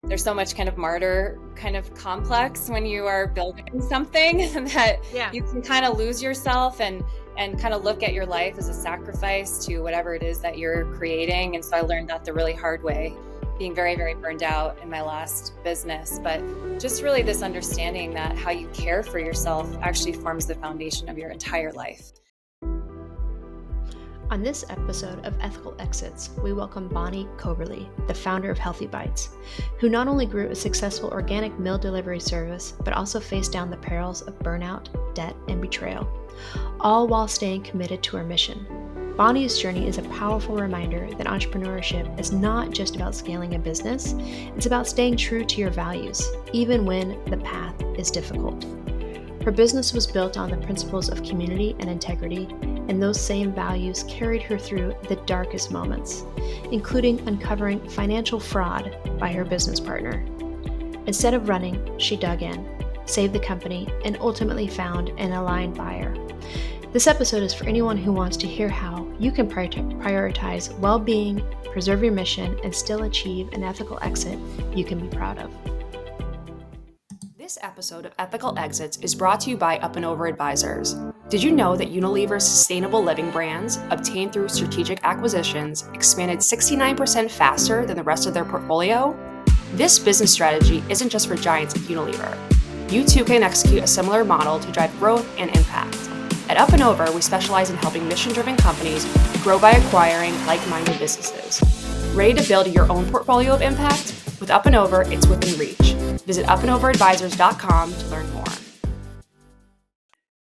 There's so much kind of martyr kind of complex when you are building something that Yeah. you can kind of lose yourself and kind of look at your life as a sacrifice to whatever it is that you're creating. And so I learned that the really hard way, being very, very burned out in my last business. But just really this understanding that how you care for yourself actually forms the foundation of your entire life. On this episode of Ethical Exits, we welcome Bonnie Coberly, the founder of Healthy Bites, who not only grew a successful organic meal delivery service, but also faced down the perils of burnout, debt, and betrayal, all while staying committed to her mission. Bonnie's journey is a powerful reminder that entrepreneurship is not just about scaling a business, it's about staying true to your values, even when the path is difficult. Her business was built on the principles of community and integrity, and those same values carried her through the darkest moments, including uncovering financial fraud by her business partner. Instead of running, she dug in, saved the company, and ultimately found an aligned buyer. This episode is for anyone who wants to hear how you can prioritize well-being, preserve your mission, and still achieve an ethical exit you can be proud of. This episode of Ethical Exits is brought to you by Up and Over Advisors. Did you know that Unilever's sustainable living brands, obtained through strategic acquisitions, expanded 69% faster than the rest of their portfolio? This business strategy isn't just for giants like Unilever. You too can execute a similar model to drive growth and impact. At Up and Over, we specialize in helping mission-driven companies grow by acquiring like-minded businesses. Ready to build your own portfolio of impact? With Up and Over, it's within reach. Visit upandoveradvisors.com to learn more.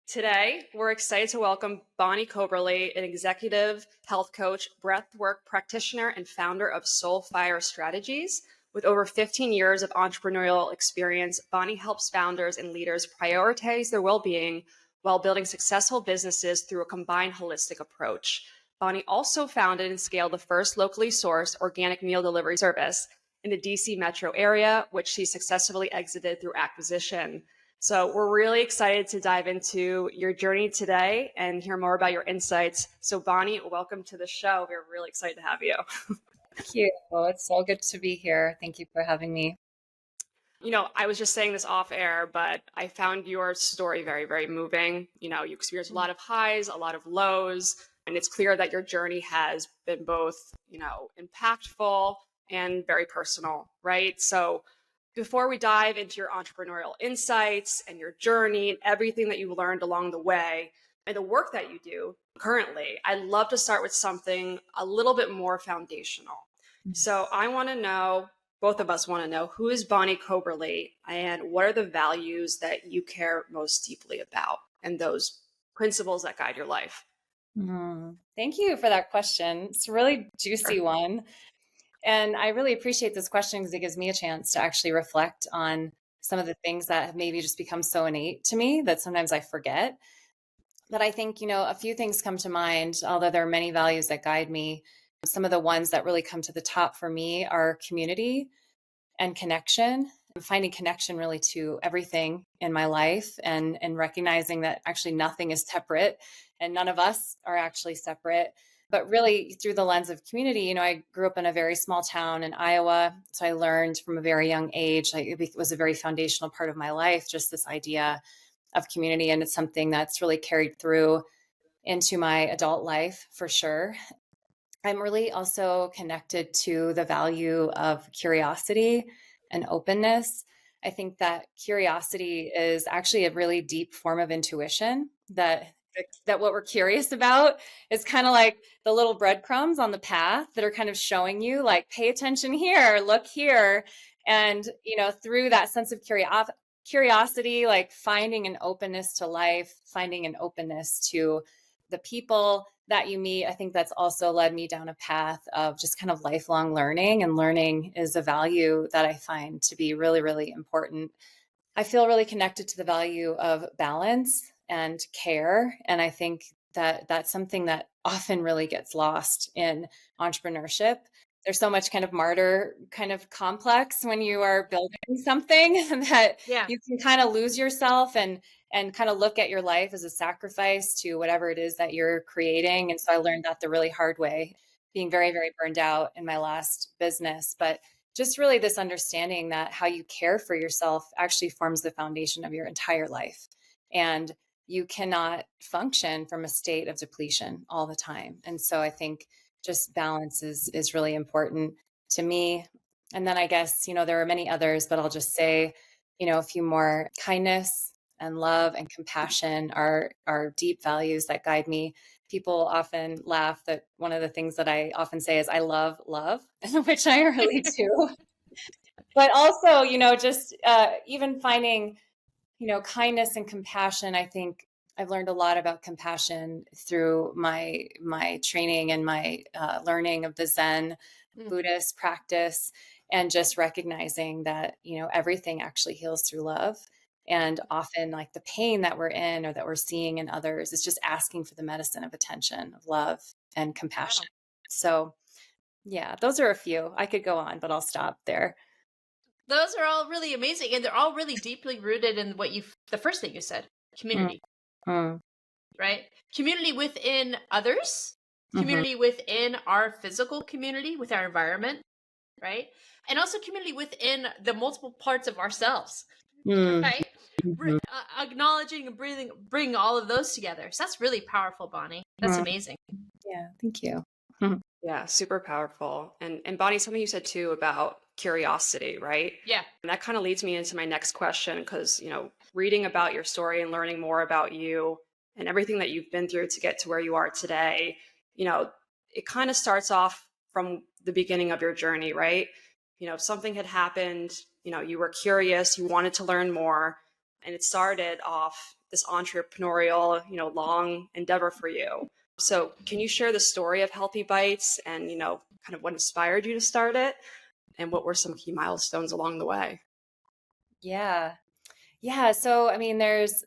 Today, we're excited to welcome Bonnie Coberly, an executive health coach, breathwork practitioner, and founder of Soulfire Strategies. With over 15 years of entrepreneurial experience, Bonnie helps founders and leaders prioritize their well-being while building successful businesses through a combined holistic approach. Bonnie also founded and scaled the first locally sourced organic meal delivery service in the DC metro area, which she successfully exited through acquisition. So we're really excited to dive into your journey today and hear more about your insights. So Bonnie, welcome to the show. We're really excited to have you. Thank you. Well, it's so good to be here. Thank you for having me. You know, I was just saying this off air, but I found your story very, very moving. You know, you experienced a lot of highs, a lot of lows, and it's clear that your journey has been both, impactful and very personal, right? So before we dive into your entrepreneurial insights and your journey and everything that you learned along the way and the work that you do currently, I'd love to start with something a little bit more foundational. So I want to know, both of us want to know, who is Bonnie Coberly and what are the values that you care most deeply about and those principles that guide your life? Thank you for that question. It's a really juicy one. And I really appreciate this question because it gives me a chance to actually reflect on some of the things that have maybe just become so innate to me that sometimes I forget. But I think, a few things come to mind, although there are many values that guide me. Some of the ones that really come to the top for me are community and connection. I'm finding connection really to everything in my life and recognizing that actually nothing is separate and none of us are actually separate. But really through the lens of community, I grew up in a very small town in Iowa. So I learned from a very young age, it was a very foundational part of my life, just this idea of community. And it's something that's really carried through into my adult life for sure. I'm really also connected to the value of curiosity and openness. I think that curiosity is actually a really deep form of intuition that what we're curious about is kind of like the little breadcrumbs on the path that are kind of showing you like, pay attention here, look here. And, through that sense of curiosity, like finding an openness to life, finding an openness to the people that you meet, I think that's also led me down a path of just kind of lifelong learning. And learning is a value that I find to be really, really important. I feel really connected to the value of balance and care. And I think that that's something that often really gets lost in entrepreneurship. There's so much kind of martyr kind of complex when you are building something that you can kind of lose yourself and kind of look at your life as a sacrifice to whatever it is that you're creating. And so I learned that the really hard way, being very, very burned out in my last business. But just really this understanding that how you care for yourself actually forms the foundation of your entire life. And you cannot function from a state of depletion all the time. And so I think just balance is really important to me. And then I guess, there are many others, but I'll just say, a few more. Kindness and love and compassion are deep values that guide me. People often laugh that one of the things that I often say is I love love, which I really do. But also, just even finding, kindness and compassion. I think I've learned a lot about compassion through my training and my learning of the Zen Buddhist practice, and just recognizing that, everything actually heals through love. And often, like the pain that we're in or that we're seeing in others is just asking for the medicine of attention, of love and compassion. So, yeah, those are a few. I could go on, but I'll stop there. Those are all really amazing, and they're all really deeply rooted in the first thing you said, Mm, community, mm, right? Community within others, mhm, community within our physical community, with our environment, right? And also community within the multiple parts of ourselves, mm, right? mhm, Acknowledging and bringing all of those together. So that's really powerful, Bonnie. That's mm. amazing. Yeah, thank you. Yeah, super powerful. And Bonnie, something you said too about curiosity, right? Yeah. And that kind of leads me into my next question because, reading about your story and learning more about you and everything that you've been through to get to where you are today, it kind of starts off from the beginning of your journey, right? Something had happened, you were curious, you wanted to learn more, and it started off this entrepreneurial, long endeavor for you. So, can you share the story of Healthy Bites and, kind of what inspired you to start it and what were some key milestones along the way? Yeah. Yeah. So, I mean, there's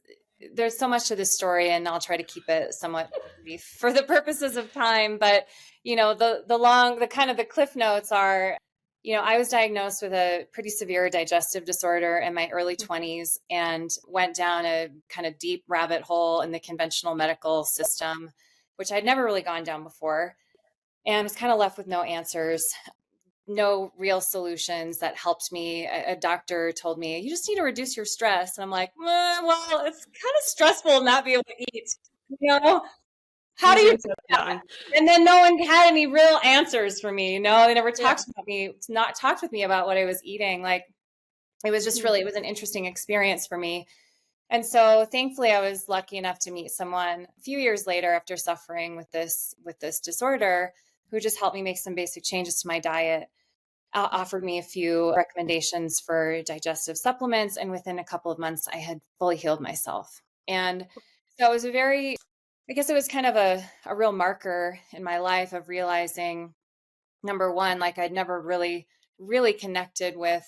so much to this story, and I'll try to keep it somewhat brief for the purposes of time. But, the kind of the cliff notes are, I was diagnosed with a pretty severe digestive disorder in my early 20s and went down a kind of deep rabbit hole in the conventional medical system, which I'd never really gone down before, and was kind of left with no answers, no real solutions that helped me. A doctor told me, you just need to reduce your stress. And I'm like, well, it's kind of stressful not be able to eat. You know, how do you Easier do said than that? done. And then no one had any real answers for me. They never Yeah. talked with me about what I was eating. Like it was just really, it was an interesting experience for me. And so thankfully I was lucky enough to meet someone a few years later after suffering with this disorder, who just helped me make some basic changes to my diet, offered me a few recommendations for digestive supplements. And within a couple of months, I had fully healed myself. And so it was I guess it was kind of a real marker in my life of realizing, number one, like I'd never really, really connected with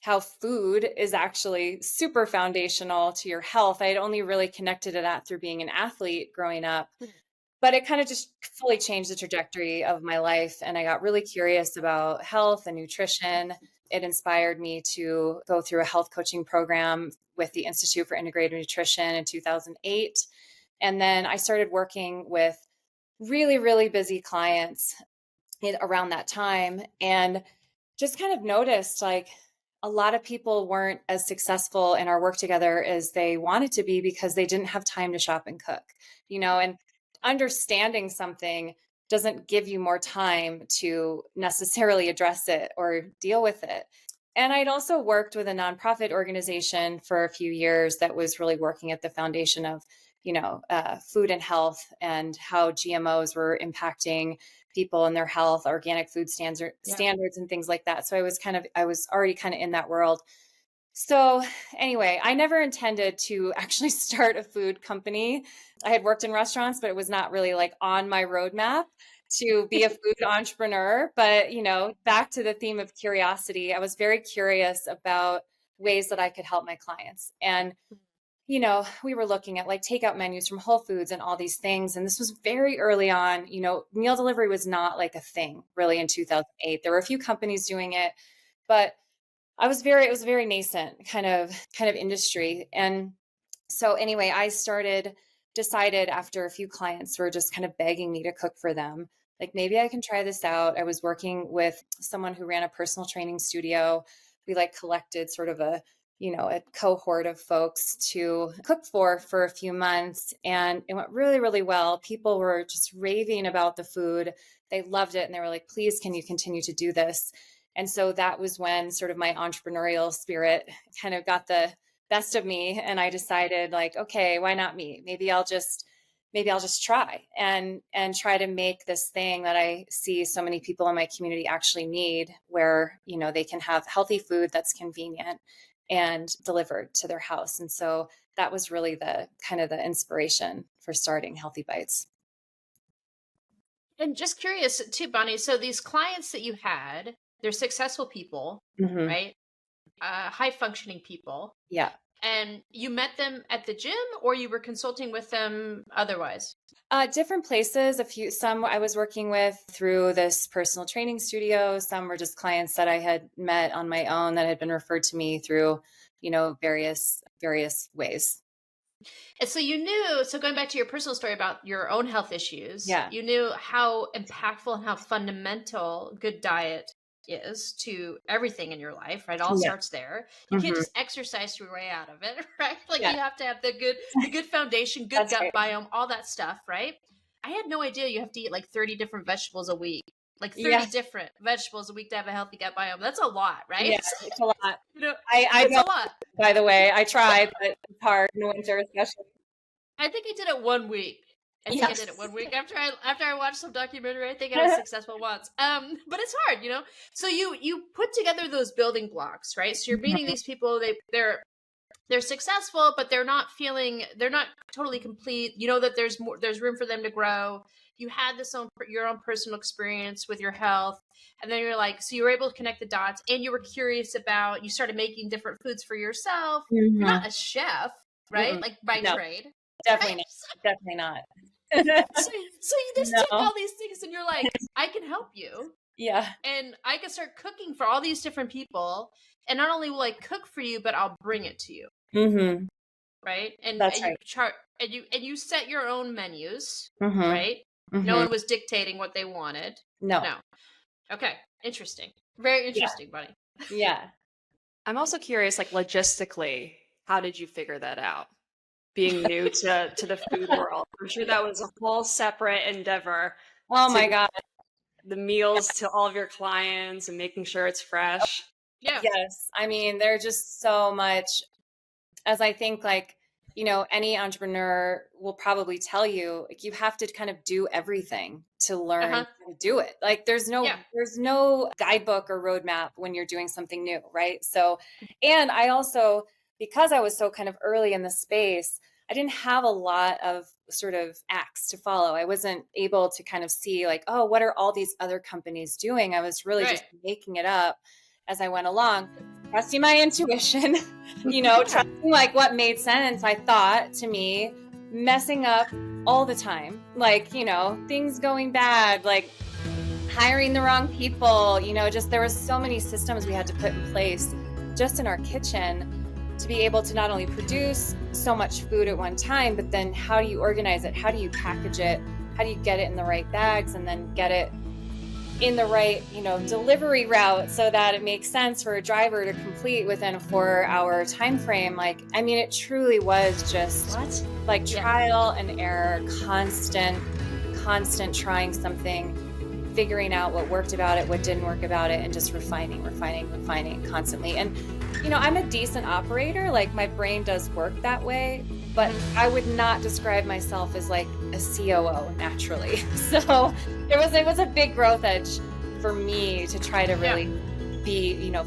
how food is actually super foundational to your health. I had only really connected to that through being an athlete growing up, but it kind of just fully changed the trajectory of my life. And I got really curious about health and nutrition. It inspired me to go through a health coaching program with the Institute for Integrative Nutrition in 2008. And then I started working with really, really busy clients around that time, and just kind of noticed like a lot of people weren't as successful in our work together as they wanted to be because they didn't have time to shop and cook, and understanding something doesn't give you more time to necessarily address it or deal with it. And I'd also worked with a nonprofit organization for a few years that was really working at the foundation of, food and health, and how GMOs were impacting people and their health, organic food standards and things like that. So I was already kind of in that world. So anyway, I never intended to actually start a food company. I had worked in restaurants, but it was not really like on my roadmap to be a food entrepreneur. But, back to the theme of curiosity, I was very curious about ways that I could help my clients. And we were looking at like takeout menus from Whole Foods and all these things. And this was very early on. Meal delivery was not like a thing really in 2008. There were a few companies doing it, but it was a very nascent kind of industry. And so anyway, decided after a few clients were just kind of begging me to cook for them, like maybe I can try this out. I was working with someone who ran a personal training studio. We like collected sort of a cohort of folks to cook for a few months. And it went really, really well. People were just raving about the food. They loved it. And they were like, please, can you continue to do this? And so that was when sort of my entrepreneurial spirit kind of got the best of me. And I decided like, okay, why not me? Maybe I'll just try and try to make this thing that I see so many people in my community actually need, where, they can have healthy food that's convenient and delivered to their house. And so that was really the kind of the inspiration for starting Healthy Bites. And just curious too, Bonnie. So these clients that you had, they're successful people, Mm-hmm. right? High functioning people. Yeah. And you met them at the gym, or you were consulting with them otherwise? Different places. Some I was working with through this personal training studio. Some were just clients that I had met on my own that had been referred to me through, various ways. And so so going back to your personal story about your own health issues, Yeah. you knew how impactful and how fundamental good diet is to everything in your life, right? All Yeah. starts there. You can't Mhm. just exercise your way out of it, right? Like Yeah. you have to have the good foundation, good That's gut right. biome, all that stuff, right? I had no idea you have to eat like 30 different vegetables a week. Like 30 Yeah. different vegetables a week to have a healthy gut biome. That's a lot, right? Yeah, it's a lot. You know, I it's don't, a lot. by the way, I try, but it's hard in winter, especially. I think I did it 1 week. I think I did it 1 week after I watched some documentary. I think I was successful once. But it's hard, So you put together those building blocks, right? So you're meeting these people. They're successful, but they're not totally complete. You know that there's room for them to grow. You had your own personal experience with your health, and then you're like, so you were able to connect the dots, and you were curious you started making different foods for yourself. Mhm. You're not a chef, right? Mm-mm. Like by No. trade. Definitely Right? not. Definitely not. So you just took No. all these things and you're like, I can help you. Yeah. And I can start cooking for all these different people. And not only will I cook for you, but I'll bring it to you. Mm-hmm. Right. And That's you right. chart and you set your own menus, Mm-hmm. right? Mm-hmm. No one was dictating what they wanted. No. Okay. Interesting. Very interesting, buddy. Yeah. I'm also curious, like logistically, how did you figure that out? Being new to the food world. I'm sure that was a whole separate endeavor. Oh my God. The meals to all of your clients and making sure it's fresh. Yeah. Yes. I mean, there's just so much, as I think like, any entrepreneur will probably tell you, like, you have to kind of do everything to learn how to do it. Like there's no guidebook or roadmap when you're doing something new. Right. So, and I also, because I was so kind of early in the space, I didn't have a lot of sort of acts to follow. I wasn't able to kind of see like, oh, what are all these other companies doing? I was really just making it up as I went along, trusting my intuition, trusting like what made sense, I thought, to me, messing up all the time, like, things going bad, like hiring the wrong people, just there were so many systems we had to put in place just in our kitchen to be able to not only produce so much food at one time, but then how do you organize it? How do you package it? How do you get it in the right bags and then get it in the right, delivery route so that it makes sense for a driver to complete within a 4-hour time frame? Like, I mean, it truly was just like trial and error, constant trying something, figuring out what worked about it, what didn't work about it, and just refining constantly. And I'm a decent operator, like my brain does work that way, but I would not describe myself as like a COO naturally. So it was a big growth edge for me to try to really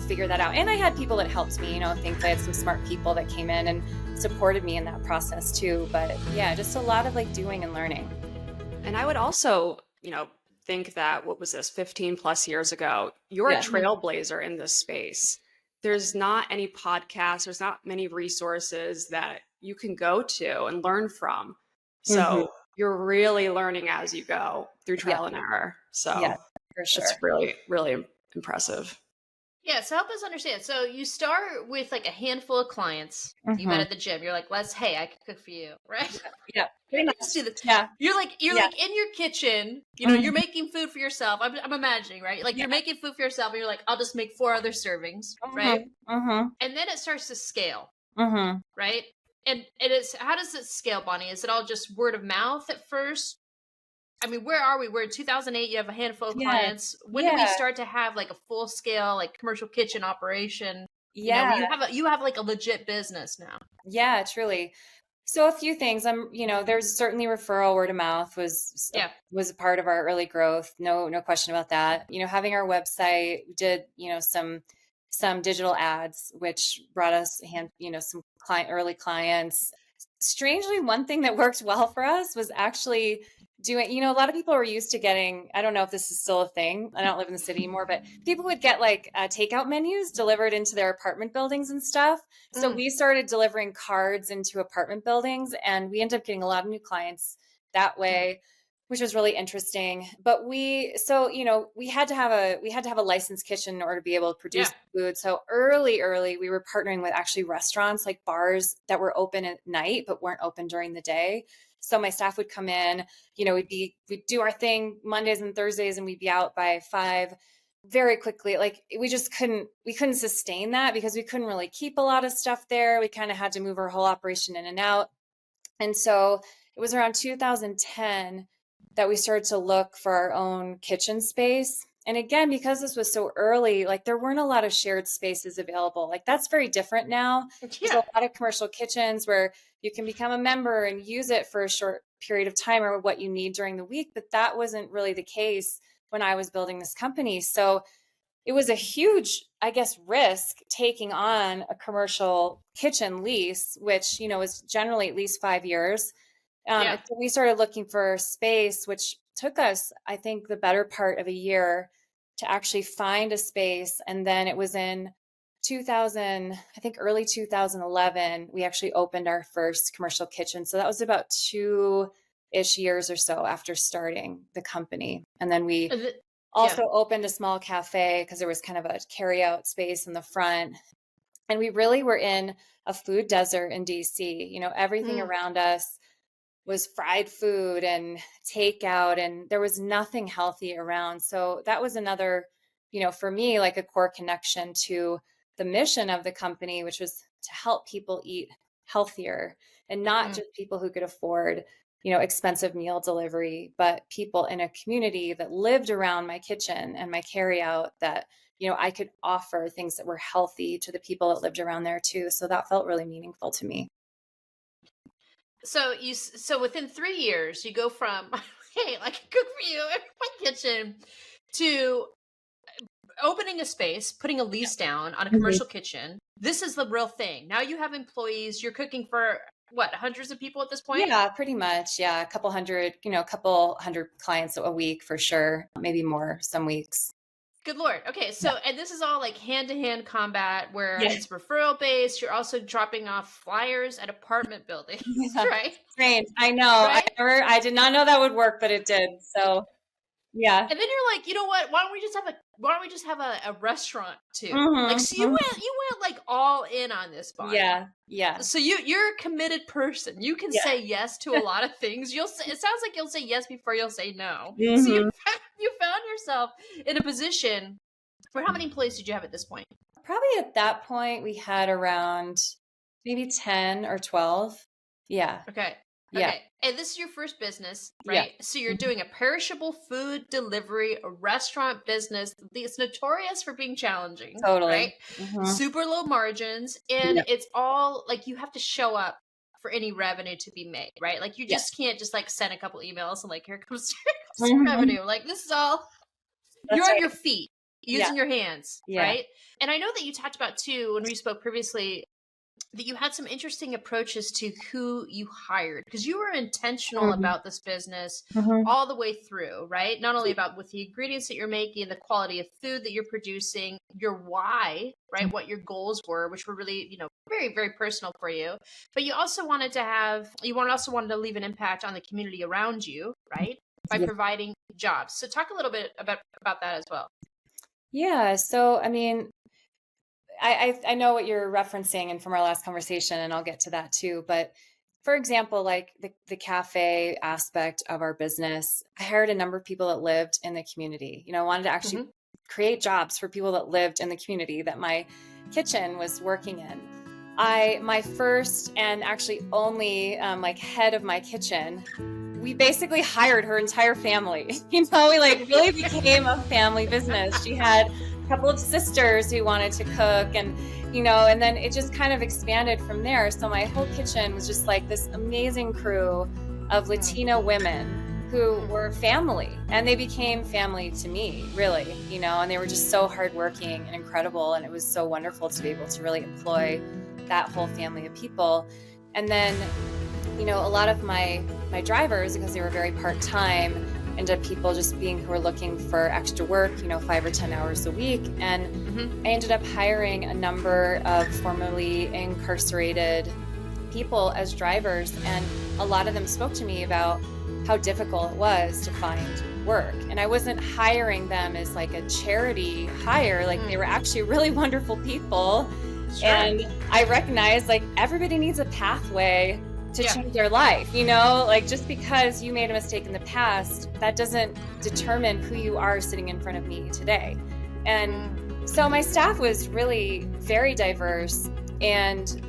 figure that out. And I had people that helped me, thankfully I had some smart people that came in and supported me in that process too. But yeah, just a lot of like doing and learning. And I would also, think that, what was this, 15 plus years ago, you're a trailblazer in this space. There's not any podcasts, there's not many resources that you can go to and learn from. So you're really learning as you go through trial and error. So for sure. it's really, really impressive. Yeah, so help us understand. So you start with like a handful of clients you met Mhm. at the gym. You're like, hey, I can cook for you, right? Yeah, yeah, pretty Let's do much. this. Yeah, You're yeah, like in your kitchen, you're mhm, making food for yourself. I'm imagining, right? Like you're yeah, making food for yourself and you're like, I'll just make 4 other servings, right? mhm, mhm, And then it starts to scale, mhm. right? And it's how does it scale, Bonnie? Is it all just word of mouth at first? I mean, where are we? We're in 2008. You have a handful of Yeah, clients. When do we yeah, start to have like a full scale, like commercial kitchen operation? yeah, You have like a legit business now. yeah, truly. So a few things. There's certainly referral, word of mouth Yeah. was a part of our early growth. No question about that. Having our website, we did, some digital ads, which brought us some early clients. Strangely, one thing that worked well for us was actually doing, a lot of people were used to getting, I don't know if this is still a thing. I don't live in the city anymore, but people would get like takeout menus delivered into their apartment buildings and stuff. So Mm, we started delivering cards into apartment buildings, and we ended up getting a lot of new clients that mm, way, which was really interesting. But we had to have a licensed kitchen in order to be able to produce yeah. food. So early, we were partnering with actually restaurants, like bars that were open at night but weren't open during the day. So my staff would come in, we'd do our thing Mondays and Thursdays, and we'd be out by 5 very quickly. Like we couldn't sustain that because we couldn't really keep a lot of stuff there. We kind of had to move our whole operation in and out. And so it was around 2010 that we started to look for our own kitchen space. And again, because this was so early, like there weren't a lot of shared spaces available. Like that's very different now. There's a Yeah. lot of commercial kitchens where you can become a member and use it for a short period of time or what you need during the week. But that wasn't really the case when I was building this company. So it was a huge, I guess, risk taking on a commercial kitchen lease, which, is generally at least 5 years. Yeah. And so we started looking for space, which took us, I think, the better part of a year to actually find a space. And then it was in 2000, I think early 2011, we actually opened our first commercial kitchen. So that was about 2-ish years or so after starting the company. And then we Is it- Yeah. also opened a small cafe because there was kind of a carry out space in the front. And we really were in a food desert in DC. Everything Mm, around us was fried food and takeout, and there was nothing healthy around. So that was another, for me, like a core connection to the mission of the company, which was to help people eat healthier, and not mm. just people who could afford, expensive meal delivery, but people in a community that lived around my kitchen and my carry out that, I could offer things that were healthy to the people that lived around there too. So that felt really meaningful to me. So within 3 years, you go from hey, I can cook for you in my kitchen to opening a space, putting a lease down on a Mhm. commercial kitchen. This is the real thing. Now you have employees. You're cooking for what, hundreds of people at this point? Yeah, pretty much. Yeah, a couple hundred clients a week for sure, maybe more some weeks. Good Lord. Okay. Yeah. And this is all like hand to hand combat where Yeah. it's referral based. You're also dropping off flyers at apartment buildings, Yeah. right? Strange. I know. Right. I did not know that would work, but it did. So yeah. And then you're like, you know what? Why don't we just have a restaurant too? Like, so Hmm. you went like all in on this, Bonnie. Yeah. Yeah. So you're a committed person. You can Yeah. say yes to a lot of things. It sounds like you'll say yes before you'll say no. So Hmm. you found yourself in a position where how many employees did you have at this point? Probably at that point we had around maybe 10 or 12. Yeah. Okay. Yeah. Okay. And this is your first business, Yeah. right? So you're Mhm. doing a perishable food delivery, a restaurant business. It's notorious for being challenging, right? Totally. Hmm. Super low margins. And Yeah. it's all like you have to show up for any revenue to be made, right? Like you Yeah. just can't just like send a couple emails and like, here comes, here comes the Hmm. revenue. Like this is all, you're That's on your right. feet Yeah. using your hands, Yeah. right? And I know that you talked about too, when we spoke previously, that you had some interesting approaches to who you hired because you were intentional Hmm. about this business Hmm. all the way through, right? Not only about with the ingredients that you're making, the quality of food that you're producing, your why, right? What your goals were, which were really, very, very personal for you. But also wanted to leave an impact on the community around you, right? By Yeah. providing jobs. So talk a little bit about that as well. Yeah. So, I mean, I know what you're referencing and from our last conversation, and I'll get to that too. But for example, like the cafe aspect of our business, I hired a number of people that lived in the community. I wanted to actually create jobs for people that lived in the community that my kitchen was working in. My first and actually only like head of my kitchen, we basically hired her entire family. We like really became a family business. She had a couple of sisters who wanted to cook, and and then it just kind of expanded from there. So my whole kitchen was just like this amazing crew of Latina women who were family, and they became family to me, really, and they were just so hardworking and incredible. And it was so wonderful to be able to really employ that whole family of people. And then, a lot of my drivers, because they were very part-time, ended up people just who were looking for extra work, 5 or 10 hours a week. And I ended up hiring a number of formerly incarcerated people as drivers. And a lot of them spoke to me about how difficult it was to find work. And I wasn't hiring them as like a charity hire. Like they were actually really wonderful people. Sure. And I recognized like everybody needs a pathway to change their life, like just because you made a mistake in the past, that doesn't determine who you are sitting in front of me today. And so my staff was really very diverse and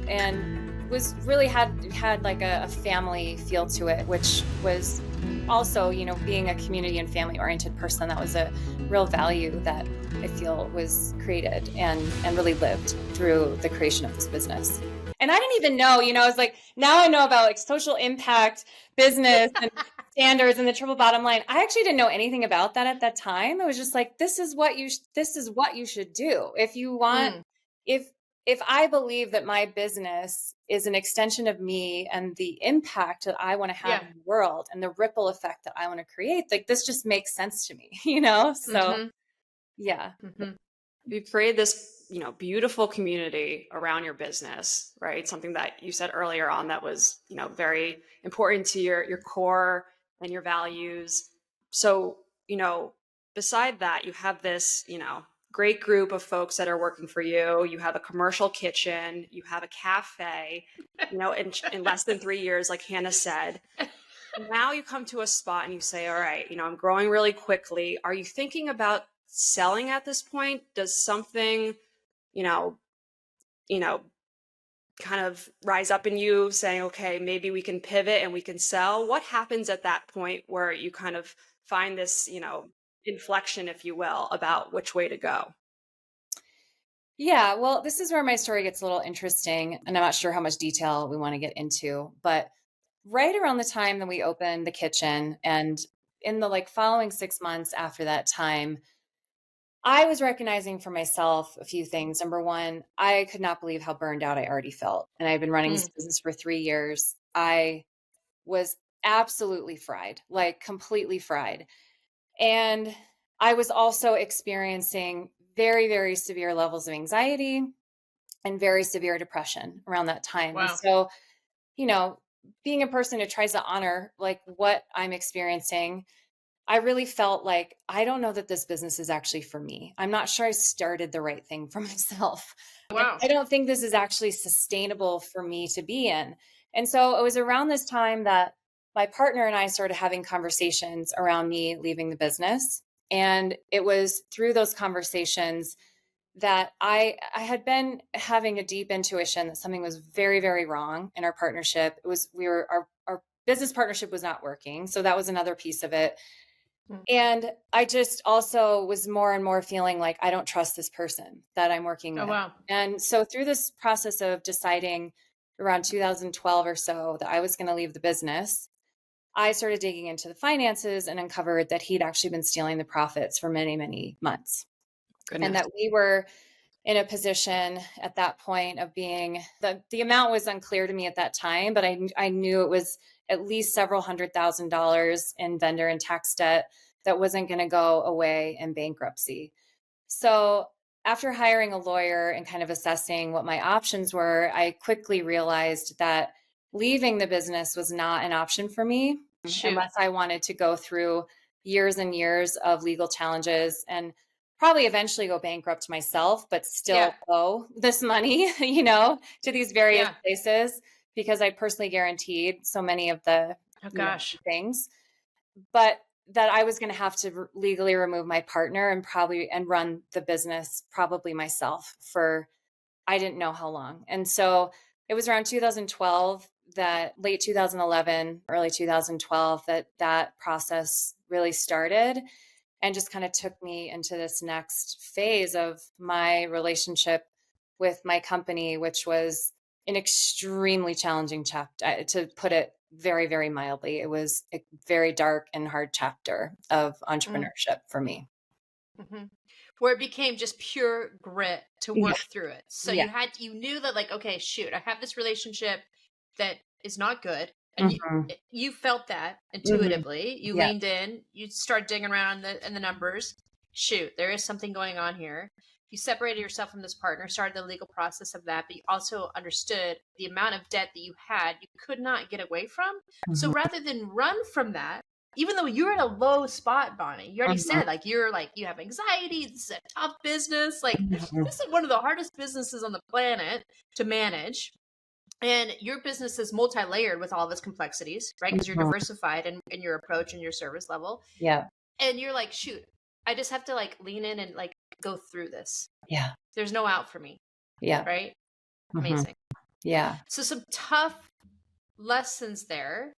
was really had like a family feel to it, which was also, being a community and family oriented person, that was a real value that I feel was created and really lived through the creation of this business. And I didn't even know, I was like, now I know about like social impact business and standards and the triple bottom line. I actually didn't know anything about that at that time. It was just like, this is what you should do. If you want, if I believe that my business is an extension of me and the impact that I want to have in the world and the ripple effect that I want to create, like this just makes sense to me, So yeah. You've created this, beautiful community around your business, right? Something that you said earlier on that was, very important to your core and your values. So, beside that, you have this, great group of folks that are working for you. You have a commercial kitchen, you have a cafe, in less than 3 years, like Hannah said. Now you come to a spot and you say, all right, I'm growing really quickly. Are you thinking about selling at this point? Does something, kind of rise up in you saying, okay, maybe we can pivot and we can sell? What happens at that point where you kind of find this, inflection, if you will, about which way to go? Yeah, well, this is where my story gets a little interesting, and I'm not sure how much detail we want to get into, but right around the time that we opened the kitchen and in the like following 6 months after that time, I was recognizing for myself a few things. Number one, I could not believe how burned out I already felt. And I've been running this business for 3 years. I was absolutely fried, like completely fried. And I was also experiencing very, very severe levels of anxiety and very severe depression around that time. Wow. And so, being a person who tries to honor like what I'm experiencing, I really felt like, I don't know that this business is actually for me. I'm not sure I started the right thing for myself. Wow. I don't think this is actually sustainable for me to be in. And so it was around this time that my partner and I started having conversations around me leaving the business. And it was through those conversations that I had been having a deep intuition that something was very, very wrong in our partnership. Our business partnership was not working. So that was another piece of it. And I just also was more and more feeling like I don't trust this person that I'm working with. Oh, wow. And so through this process of deciding around 2012 or so that I was going to leave the business, I started digging into the finances and uncovered that he'd actually been stealing the profits for many, many months. Goodness. And that we were in a position at that point of being, the amount was unclear to me at that time, but I knew it was at least several $100,000 in vendor and tax debt that wasn't going to go away in bankruptcy. So after hiring a lawyer and kind of assessing what my options were, I quickly realized that leaving the business was not an option for me unless I wanted to go through years and years of legal challenges. And probably eventually go bankrupt myself, but still Yeah. owe this money, to these various Yeah. places because I personally guaranteed so many of the, Oh gosh. things, but that I was going to have to legally remove my partner and run the business probably myself for I didn't know how long. And so it was around 2012 that late 2011, early 2012 that process really started and just kind of took me into this next phase of my relationship with my company, which was an extremely challenging chapter, to put it very, very mildly. It was a very dark and hard chapter of Mm. entrepreneurship for me. hmm Where it became just pure grit to Yeah. work through it. So Yeah. you knew that, like, okay, shoot, I have this relationship that is not good, and Hmm. you felt that Hmm. intuitively. You Yeah. leaned in, you started digging around in the numbers. Shoot, there is something going on here. You separated yourself from this partner, started the legal process of that, but you also understood the amount of debt that you had, you could not get away from. So Hmm. rather than run from that, even though you're in a low spot, Bonnie, you already Hmm. said, like, you're like, you have anxiety, this is a tough business, like, Hmm. this is one of the hardest businesses on the planet to manage. And your business is multi-layered with all of its complexities, right? Because you're Hmm. diversified in your approach and your service level. Yeah. And you're like, shoot, I just have to, like, lean in and, like, go through this. Yeah. There's no out for me, Yeah. right? Hmm. Amazing. Yeah. So some tough lessons there,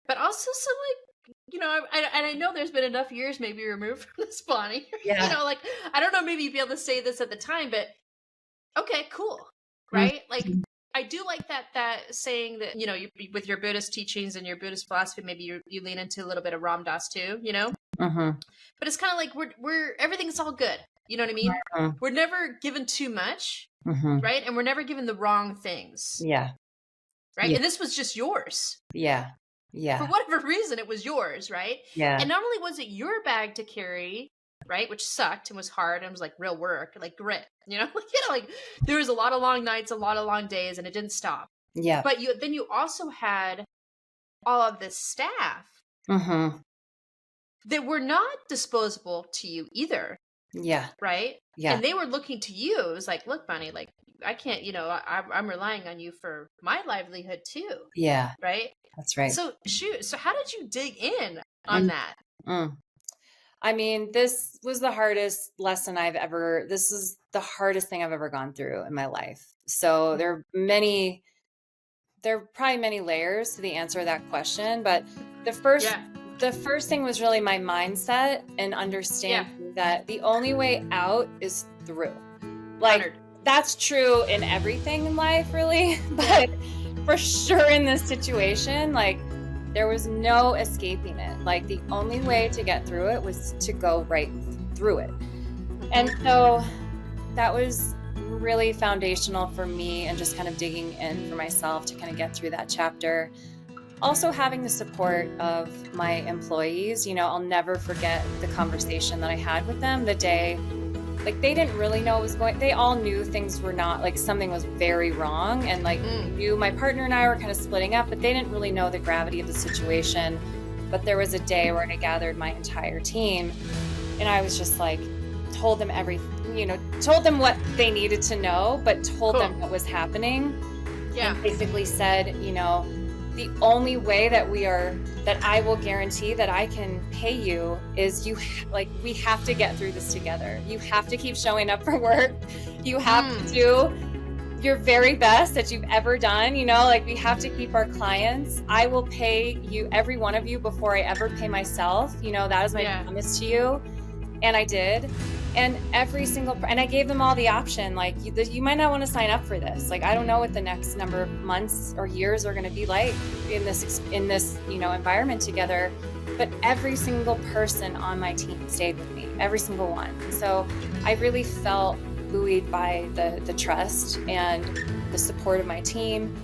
but also some, like, and I know there's been enough years maybe removed from this, Bonnie. Yeah. Like, I don't know, maybe you'd be able to say this at the time, but okay, cool, Mhm. right? Like, I do like that saying that, with your Buddhist teachings and your Buddhist philosophy, maybe you lean into a little bit of Ram Dass too, Mhm. but it's kind of like we're everything's all good. You know what I mean? Mhm. We're never given too much, Mhm. right? And we're never given the wrong things, Yeah. right? Yeah. And this was just yours. Yeah. For Yeah. whatever reason, it was yours, right? Yeah. And not only was it your bag to carry, right, which sucked and was hard and was like real work, like grit, like there was a lot of long nights, a lot of long days, and it didn't stop. Yeah. But you also had all of this staff Mhm. that were not disposable to you either, Yeah. right? Yeah. And they were looking to you. It was like, look, Bunny, like, I can't, I'm relying on you for my livelihood too, Yeah. right? That's right. So shoot, so how did you dig in on Mm. that? Mm. I mean, this was the hardest lesson this is the hardest thing I've ever gone through in my life. So there are probably many layers to the answer to that question, but the first Yeah. the first thing was really my mindset and understanding that the only way out is through. Like, Honored. that's true in everything in life, really, but for sure in this situation, like, there was no escaping it. Like, the only way to get through it was to go right through it. And so that was really foundational for me and just kind of digging in for myself to kind of get through that chapter. Also having the support of my employees, I'll never forget the conversation that I had with them the day, like, they didn't really know what was they all knew things were not, like, something was very wrong. And like, knew my partner and I were kind of splitting up, but they didn't really know the gravity of the situation. But there was a day where I gathered my entire team and I was just like, told them told them what they needed to know, but told them what was happening. Yeah. And basically said, the only way that I will guarantee that I can pay you is we have to get through this together. You have to keep showing up for work. You have to do your very best that you've ever done. We have to keep our clients. I will pay you, every one of you, before I ever pay myself. That is my promise to you. And I did. And and I gave them all the option, like, you might not want to sign up for this. Like, I don't know what the next number of months or years are going to be like in this environment together. But every single person on my team stayed with me, every single one. So I really felt buoyed by the trust and the support of my team.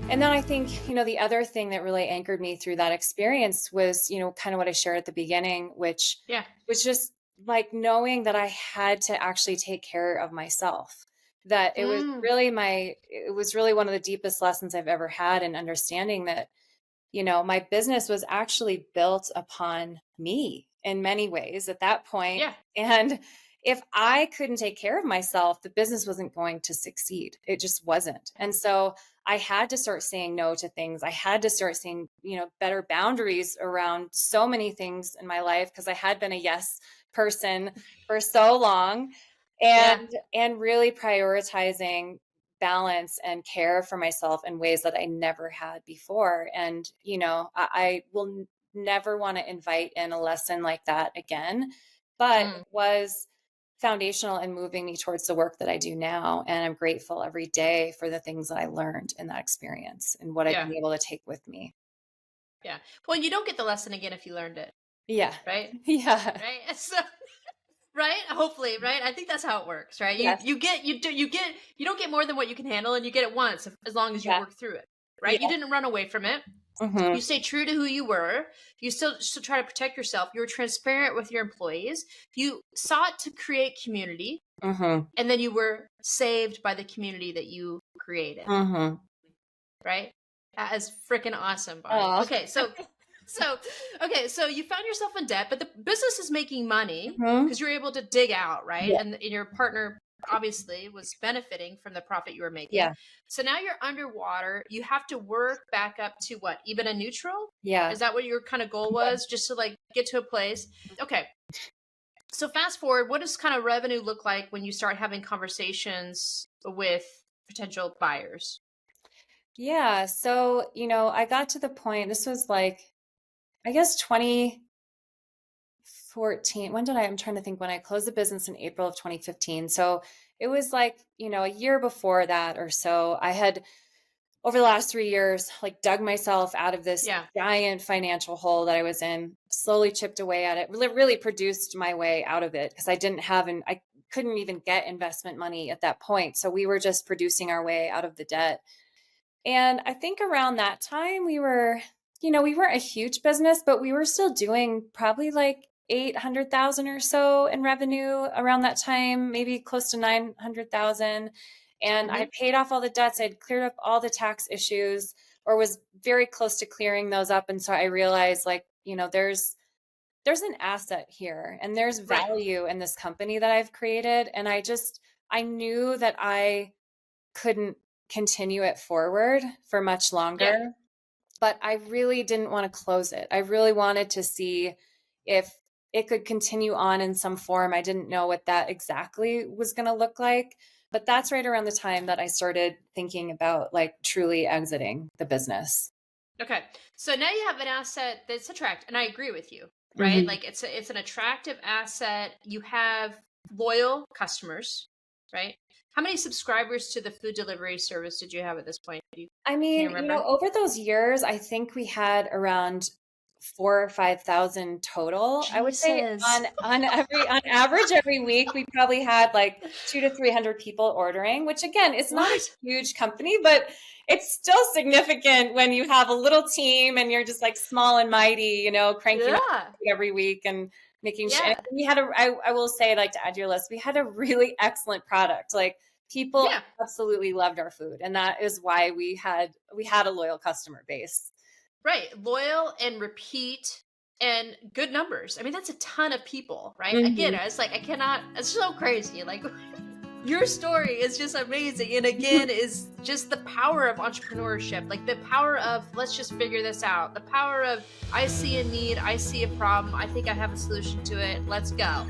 And then I think, the other thing that really anchored me through that experience was, kind of what I shared at the beginning, which was just like knowing that I had to actually take care of myself, that it was really one of the deepest lessons I've ever had in understanding that, my business was actually built upon me in many ways at that point. Yeah. And if I couldn't take care of myself, the business wasn't going to succeed. It just wasn't. And so I had to start saying no to things. I had to start saying, better boundaries around so many things in my life, because I had been a yes person for so long, and really prioritizing balance and care for myself in ways that I never had before. And, I will never want to invite in a lesson like that again, but it was foundational in moving me towards the work that I do now. And I'm grateful every day for the things that I learned in that experience and what I've been able to take with me. Yeah. Well, you don't get the lesson again if you learned it. Yeah. Right? Yeah. Right? So right? Hopefully, right? I think that's how it works, right? Yes. You don't get more than what you can handle, and you get it once as long as you work through it. Right? Yeah. You didn't run away from it. Mm-hmm. You stay true to who you were. You still try to protect yourself. You were transparent with your employees. You sought to create community. Mm-hmm. And then you were saved by the community that you created. Mm-hmm. Right? That is freaking awesome, Bonnie. Okay, so you found yourself in debt, but the business is making money because you're able to dig out, right? Yeah. And your partner obviously was benefiting from the profit you were making. Yeah. So now you're underwater. You have to work back up to what? Even a neutral? Yeah. Is that what your kind of goal was? Just to like get to a place? Okay. So fast forward, what does kind of revenue look like when you start having conversations with potential buyers? Yeah. So, I got to the point, this was like, I guess 2014. I'm trying to think when I closed the business in April of 2015. So it was like, a year before that or so, I had over the last 3 years, like dug myself out of this giant financial hole that I was in, slowly chipped away at it, really produced my way out of it because I couldn't even get investment money at that point. So we were just producing our way out of the debt. And I think around that time we weren't a huge business, but we were still doing probably like 800,000 or so in revenue around that time, maybe close to 900,000. And I paid off all the debts. I'd cleared up all the tax issues, or was very close to clearing those up. And so I realized there's an asset here and there's value in this company that I've created. And I knew that I couldn't continue it forward for much longer, but I really didn't want to close it. I really wanted to see if it could continue on in some form. I didn't know what that exactly was going to look like, but that's right around the time that I started thinking about like truly exiting the business. Okay. So now you have an asset that's attractive, and I agree with you, right? Like it's an attractive asset. You have loyal customers, right? How many subscribers to the food delivery service did you have at this point? Over those years, I think we had around 4,000 or 5,000 total. Jesus. I would say on average every week, we probably had like 200 to 300 people ordering, which again, it's not a huge company, but it's still significant when you have a little team and you're just like small and mighty, cranking out every week and making sure. And we had I will say, like, to add to your list, we had a really excellent product. Like people absolutely loved our food. And that is why we had a loyal customer base. Right. Loyal and repeat and good numbers. I mean, that's a ton of people, right? Again, it's like, it's so crazy. Like your story is just amazing. And again, is just the power of entrepreneurship, like the power of, let's just figure this out. The power of, I see a need, I see a problem. I think I have a solution to it. Let's go.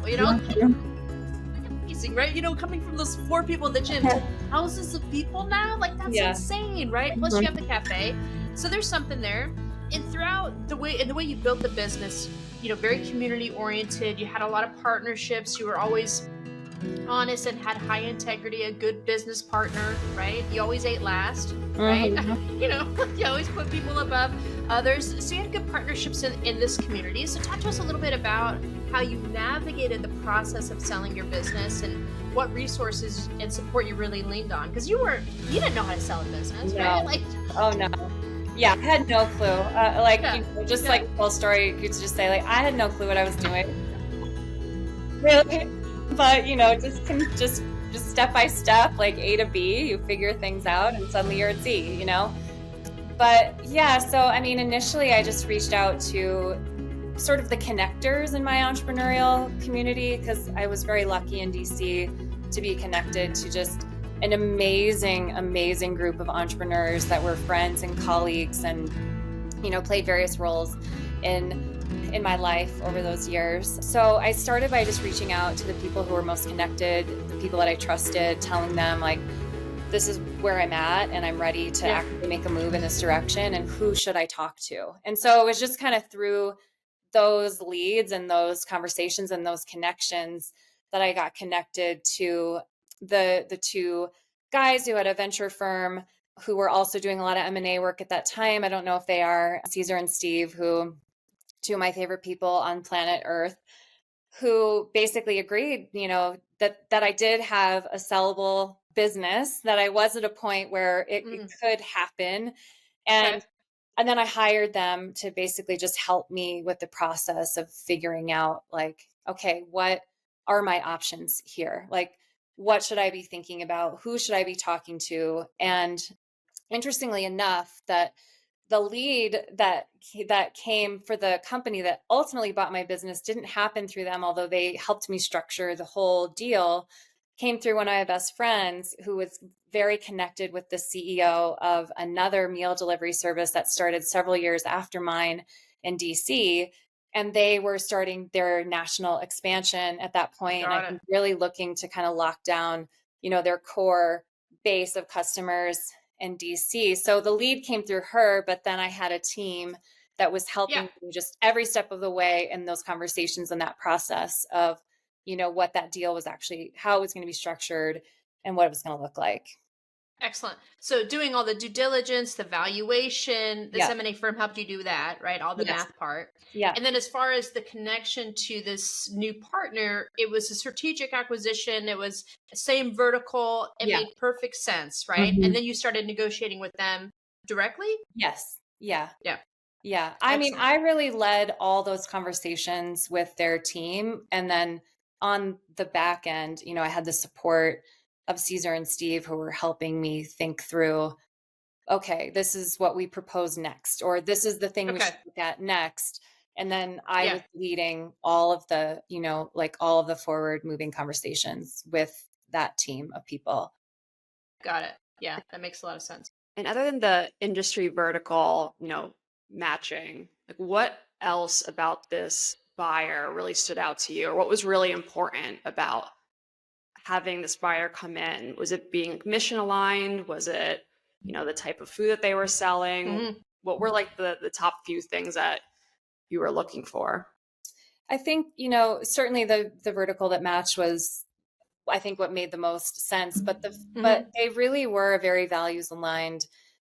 Amazing, right? Coming from those 4 people in the gym to thousands of people now, like that's insane, right? Plus you have the cafe. So there's something there. And throughout the way you built the business, very community oriented, you had a lot of partnerships, you were always honest and had high integrity, a good business partner, right? You always ate last, right? You always put people above others. So you had good partnerships in this community. So talk to us a little bit about how you navigated the process of selling your business and what resources and support you really leaned on. Because you didn't know how to sell a business, right? Like, oh no. Yeah, I had no clue. Like full story, you could just say like, I had no clue what I was doing. Really? But, just step by step, like A to B, you figure things out and suddenly you're at Z, But yeah, so, initially I just reached out to sort of the connectors in my entrepreneurial community, because I was very lucky in DC to be connected to just an amazing, amazing group of entrepreneurs that were friends and colleagues and, played various roles in my life over those years. So I started by just reaching out to the people who were most connected, the people that I trusted, telling them like, this is where I'm at and I'm ready to actually make a move in this direction, and who should I talk to? And so it was just kind of through those leads and those conversations and those connections that I got connected to the two guys who had a venture firm who were also doing a lot of M&A work at that time. I don't know if they are, Caesar and Steve, who two of my favorite people on planet Earth, who basically agreed, that I did have a sellable business, that I was at a point where it could happen. And then I hired them to basically just help me with the process of figuring out like, okay, what are my options here? Like, what should I be thinking about? Who should I be talking to? And interestingly enough, that the lead that came for the company that ultimately bought my business didn't happen through them, although they helped me structure the whole deal, came through one of my best friends who was very connected with the CEO of another meal delivery service that started several years after mine in DC. And they were starting their national expansion at that point. And I think really looking to kind of lock down, their core base of customers in DC. So the lead came through her, but then I had a team that was helping me just every step of the way in those conversations and that process of, what that deal was actually, how it was going to be structured and what it was going to look like. Excellent. So doing all the due diligence, the valuation, this M&A firm helped you do that, right? All the math part. Yeah. And then as far as the connection to this new partner, it was a strategic acquisition. It was the same vertical. It made perfect sense, right? And then you started negotiating with them directly? Yes. Yeah. Yeah. Yeah. I mean, I really led all those conversations with their team. And then on the back end, I had the support of Caesar and Steve who were helping me think through, okay, this is what we propose next, or this is the thing we should look at next. And then I was leading all of the, all of the forward moving conversations with that team of people. Got it. Yeah, that makes a lot of sense. And other than the industry vertical, matching, like what else about this buyer really stood out to you, or what was really important about having this buyer come in? Was it being mission aligned? Was it, the type of food that they were selling? What were like the top few things that you were looking for? I think, certainly the vertical that matched was, I think, what made the most sense, but but they really were a very values aligned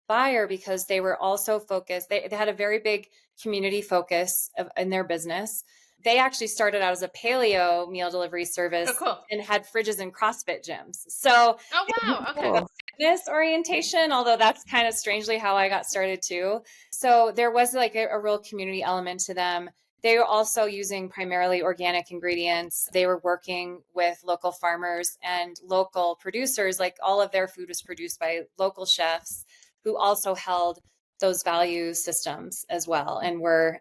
buyer, because they were also focused. They had a very big community focus in their business. They actually started out as a paleo meal delivery service and had fridges in CrossFit gyms. So fitness orientation, although that's kind of strangely how I got started too. So there was like a real community element to them. They were also using primarily organic ingredients. They were working with local farmers and local producers. Like all of their food was produced by local chefs who also held those value systems as well, and were,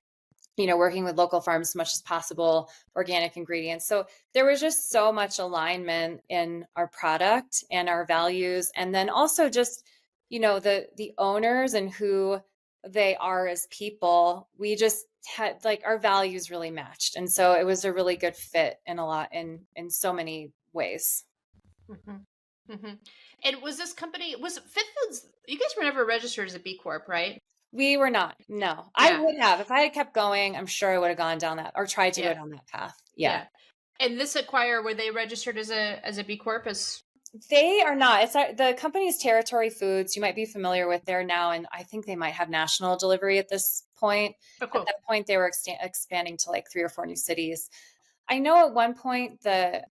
working with local farms as much as possible, organic ingredients. So there was just so much alignment in our product and our values. And then also just, the owners and who they are as people, we just had like our values really matched. And so it was a really good fit in so many ways. And was this company, was Fit Foods, you guys were never registered as a B Corp, right? We were not. No, I would have. If I had kept going, I'm sure I would have gone down that, or tried to go down that path. Yeah. And this acquirer, were they registered as a B Corp? They are not. It's the company's Territory Foods. You might be familiar with there now, and I think they might have national delivery at this point. At that point, they were expanding to like 3 or 4 new cities. I know at one point the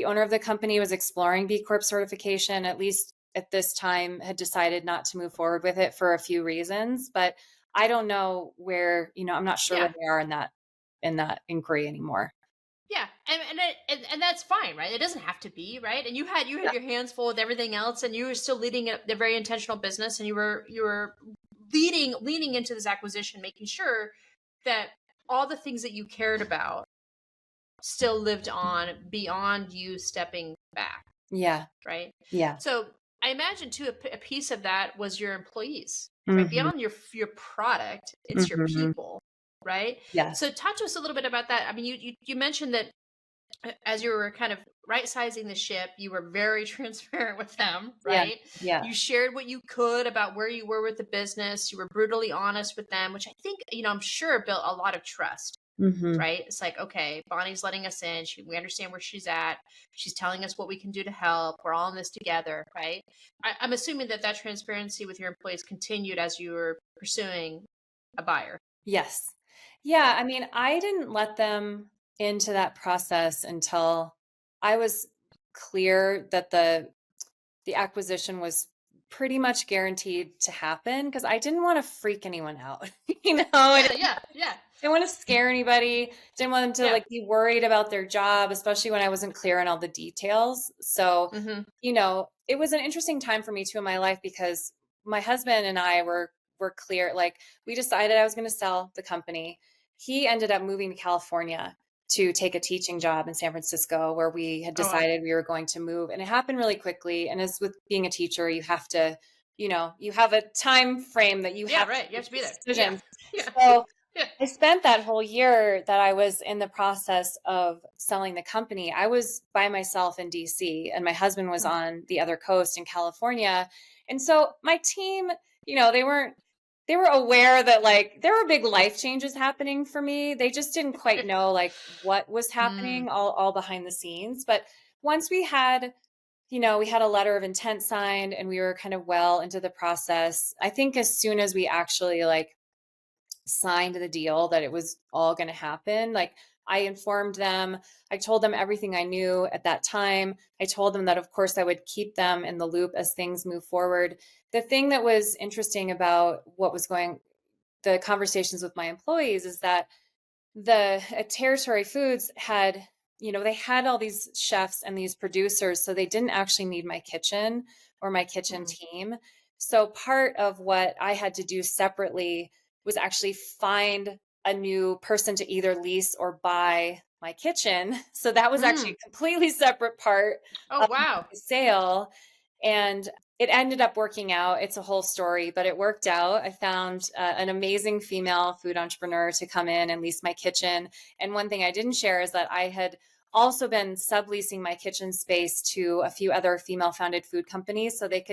owner of the company was exploring B Corp certification, at least at this time, had decided not to move forward with it for a few reasons, but I don't know where, I'm not sure where they are in that inquiry anymore. Yeah. And that's fine, right? It doesn't have to be, right? And you had your hands full with everything else, and you were still leading a very intentional business, and you were leaning into this acquisition, making sure that all the things that you cared about still lived on beyond you stepping back. Yeah. Right. Yeah. So I imagine too, a piece of that was your employees, right? Beyond your product, it's your people, right? Yes. So talk to us a little bit about that. I mean, you mentioned that as you were kind of right sizing the ship, you were very transparent with them, right? Yeah. You shared what you could about where you were with the business. You were brutally honest with them, which I think, I'm sure built a lot of trust. Right? It's like, okay, Bonnie's letting us in. We understand where she's at. She's telling us what we can do to help. We're all in this together, right? I'm assuming that transparency with your employees continued as you were pursuing a buyer. Yes. Yeah. I mean, I didn't let them into that process until I was clear that the acquisition was pretty much guaranteed to happen, because I didn't want to freak anyone out. Yeah. Didn't want to scare anybody. Didn't want them to like be worried about their job, especially when I wasn't clear on all the details. So, it was an interesting time for me too in my life, because my husband and I were clear. Like, we decided I was going to sell the company. He ended up moving to California to take a teaching job in San Francisco, where we had decided we were going to move. And it happened really quickly. And as with being a teacher, you have to, you have a time frame that you have. Right. You have to be there. Decisions. Yeah. So I spent that whole year that I was in the process of selling the company. I was by myself in DC, and my husband was on the other coast in California. And so my team, they were aware that like there were big life changes happening for me. They just didn't quite know like what was happening all behind the scenes. But once we had, we had a letter of intent signed, and we were kind of well into the process. I think as soon as we actually like signed the deal that it was all going to happen, like I informed them. I told them everything I knew at that time. I told them that, of course, I would keep them in the loop as things move forward. The thing that was interesting about the conversations with my employees is that Territory Foods had, they had all these chefs and these producers, so they didn't actually need my kitchen or my kitchen team. So part of what I had to do separately was actually find a new person to either lease or buy my kitchen. So that was actually a completely separate part of the sale. And it ended up working out. It's a whole story, but it worked out. I found an amazing female food entrepreneur to come in and lease my kitchen. And one thing I didn't share is that I had also been subleasing my kitchen space to a few other female founded food companies. So I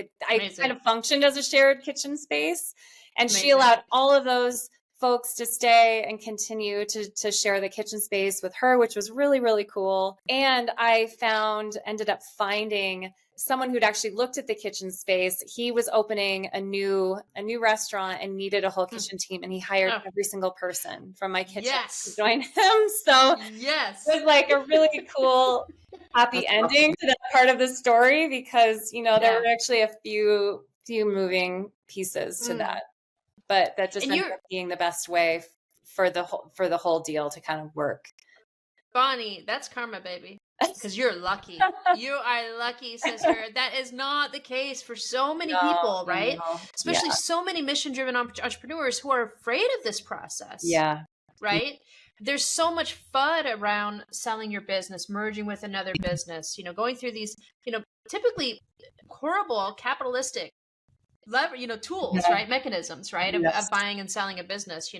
kind of functioned as a shared kitchen space. And she allowed all of those folks to stay and continue to share the kitchen space with her, which was really, really cool. And I ended up finding someone who'd actually looked at the kitchen space. He was opening a new restaurant and needed a whole kitchen team. And he hired every single person from my kitchen to join him. So it was like a really cool, happy ending to that part of the story, because, there were actually a few moving pieces to that. But that just ended up being the best way for the whole deal to kind of work. Bonnie, that's karma, baby. Because you're lucky. You are lucky, sister. That is not the case for so many people, right? No. Especially so many mission-driven entrepreneurs who are afraid of this process. Yeah. Right? There's so much FUD around selling your business, merging with another business, going through these, typically horrible capitalistic tools, right? Mechanisms, right? Of buying and selling a business,